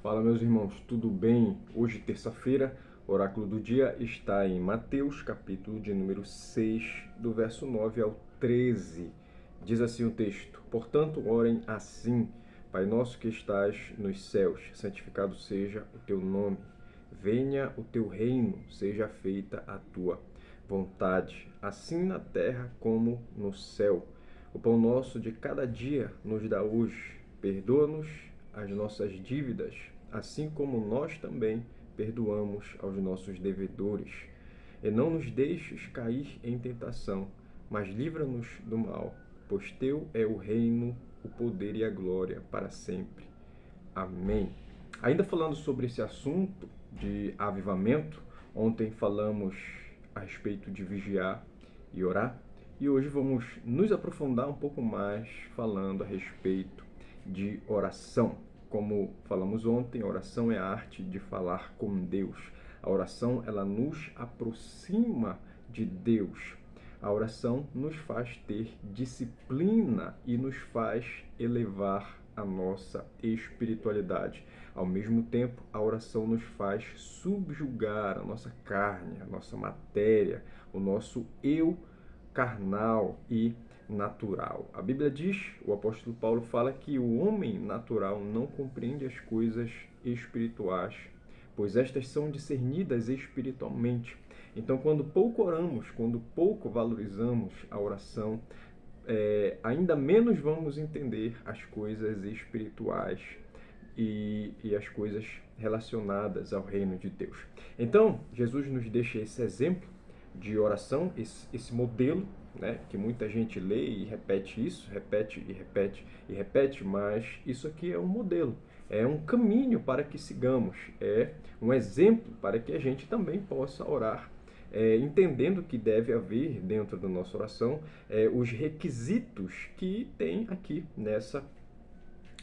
Fala, meus irmãos, tudo bem? Hoje, terça-feira, o oráculo do dia está em Mateus, capítulo de número 6, do verso 9 ao 13. Diz assim o texto: Portanto, orem assim: Pai nosso que estás nos céus, santificado seja o teu nome. Venha o teu reino, seja feita a tua vontade, assim na terra como no céu. O pão nosso de cada dia nos dá hoje. Perdoa-nos as nossas dívidas, assim como nós também perdoamos aos nossos devedores. E não nos deixes cair em tentação, mas livra-nos do mal, pois teu é o reino, o poder e a glória para sempre. Amém. Ainda falando sobre esse assunto de avivamento, ontem falamos a respeito de vigiar e orar, e hoje vamos nos aprofundar um pouco mais falando a respeito de oração. Como falamos ontem, a oração é a arte de falar com Deus. A oração, ela nos aproxima de Deus. A oração nos faz ter disciplina e nos faz elevar a nossa espiritualidade. Ao mesmo tempo, a oração nos faz subjugar a nossa carne, a nossa matéria, o nosso eu carnal e natural. A Bíblia diz, o apóstolo Paulo fala que o homem natural não compreende as coisas espirituais, pois estas são discernidas espiritualmente. Então, quando pouco oramos, quando pouco valorizamos a oração, ainda menos vamos entender as coisas espirituais e as coisas relacionadas ao reino de Deus. Então, Jesus nos deixa esse exemplo de oração, esse modelo, né, que muita gente lê e repete isso, repete e repete e repete, mas isso aqui é um modelo, é um caminho para que sigamos, é um exemplo para que a gente também possa orar, entendendo que deve haver dentro da nossa oração os requisitos que tem aqui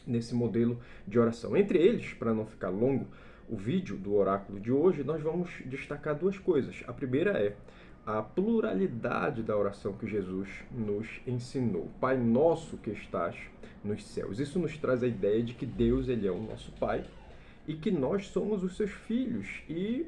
nesse modelo de oração. Entre eles, para não ficar longo o vídeo do oráculo de hoje, nós vamos destacar duas coisas. A primeira é a pluralidade da oração que Jesus nos ensinou. Pai nosso que estás nos céus. Isso nos traz a ideia de que Deus, ele é o nosso Pai e que nós somos os seus filhos. E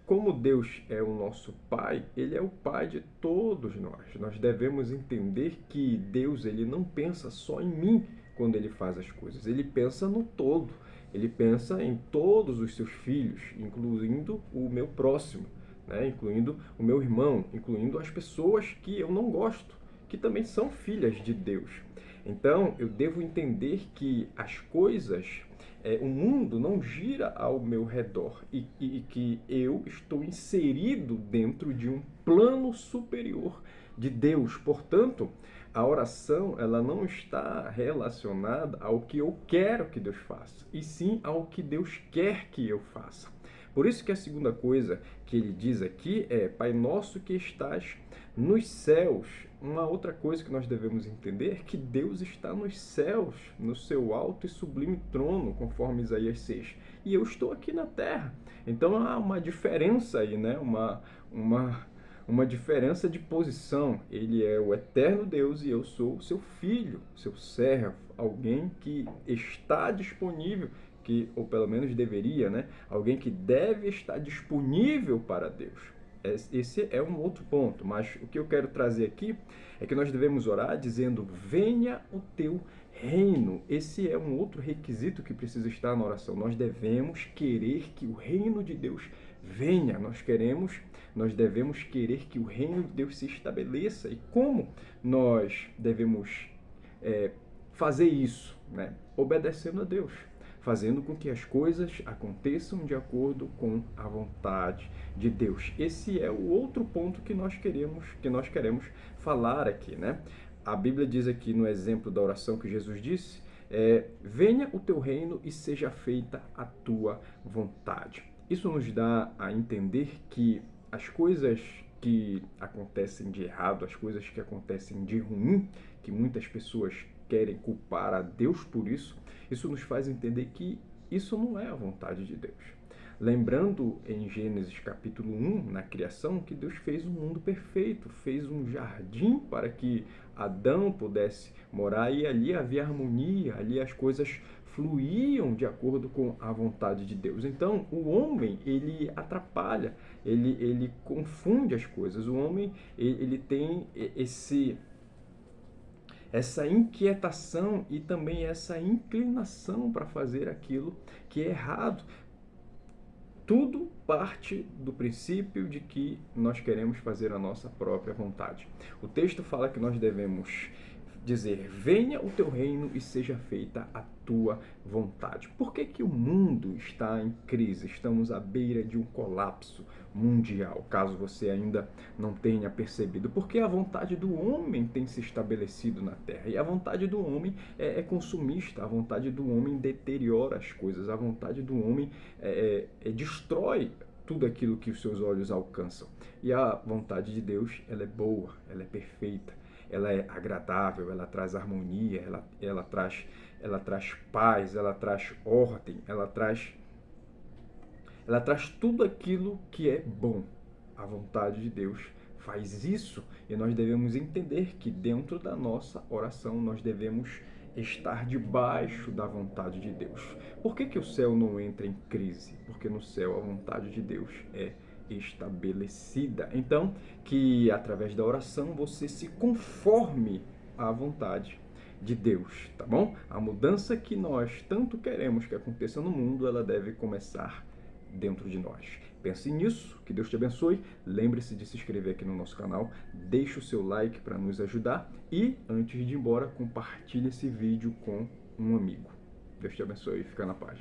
como Deus é o nosso Pai, ele é o Pai de todos nós. Nós devemos entender que Deus, ele não pensa só em mim quando ele faz as coisas. Ele pensa no todo. Ele pensa em todos os seus filhos, incluindo o meu próximo, né? Incluindo o meu irmão, incluindo as pessoas que eu não gosto, que também são filhas de Deus. Então, eu devo entender que as coisas, o mundo não gira ao meu redor e que eu estou inserido dentro de um plano superior de Deus. Portanto, a oração, ela não está relacionada ao que eu quero que Deus faça, e sim ao que Deus quer que eu faça. Por isso que a segunda coisa que ele diz aqui é: Pai nosso que estás nos céus. Uma outra coisa que nós devemos entender é que Deus está nos céus, no seu alto e sublime trono, conforme Isaías 6. E eu estou aqui na terra. Então há uma diferença aí, né? Uma diferença de posição. Ele é o eterno Deus e eu sou seu filho, seu servo, alguém que está disponível, ou pelo menos deveria, né? Alguém que deve estar disponível para Deus. Esse é um outro ponto, mas o que eu quero trazer aqui é que nós devemos orar dizendo: venha o teu reino. Esse é um outro requisito que precisa estar na oração. Nós devemos querer que o reino de Deus venha. Nós devemos querer que o reino de Deus se estabeleça. E como nós devemos fazer isso, né? Obedecendo a Deus, fazendo com que as coisas aconteçam de acordo com a vontade de Deus. Esse é o outro ponto que nós queremos falar aqui, né? A Bíblia diz aqui no exemplo da oração que Jesus disse: venha o teu reino e seja feita a tua vontade. Isso nos dá a entender que as coisas que acontecem de errado, as coisas que acontecem de ruim, que muitas pessoas querem culpar a Deus por isso, isso nos faz entender que isso não é a vontade de Deus. Lembrando em Gênesis capítulo 1, na criação, que Deus fez um mundo perfeito, fez um jardim para que Adão pudesse morar, e ali havia harmonia, ali as coisas fluíam de acordo com a vontade de Deus. Então, o homem, ele atrapalha, ele confunde as coisas. O homem, ele tem essa inquietação e também essa inclinação para fazer aquilo que é errado. Tudo parte do princípio de que nós queremos fazer a nossa própria vontade. O texto fala que nós devemos dizer: venha o teu reino e seja feita a tua vontade. Por que que o mundo está em crise? Estamos à beira de um colapso mundial, caso você ainda não tenha percebido. Porque a vontade do homem tem se estabelecido na terra. E a vontade do homem é consumista, a vontade do homem deteriora as coisas, a vontade do homem destrói tudo aquilo que os seus olhos alcançam. E a vontade de Deus, ela é boa, ela é perfeita, ela é agradável, ela traz harmonia, ela traz paz, ela traz ordem, ela traz tudo aquilo que é bom. A vontade de Deus faz isso e nós devemos entender que dentro da nossa oração nós devemos estar debaixo da vontade de Deus. Por que que o céu não entra em crise? Porque no céu a vontade de Deus é estabelecida. Então, que através da oração você se conforme à vontade de Deus, tá bom? A mudança que nós tanto queremos que aconteça no mundo, ela deve começar dentro de nós. Pense nisso, que Deus te abençoe. Lembre-se de se inscrever aqui no nosso canal, deixe o seu like para nos ajudar e, antes de ir embora, compartilhe esse vídeo com um amigo. Deus te abençoe e fica na paz.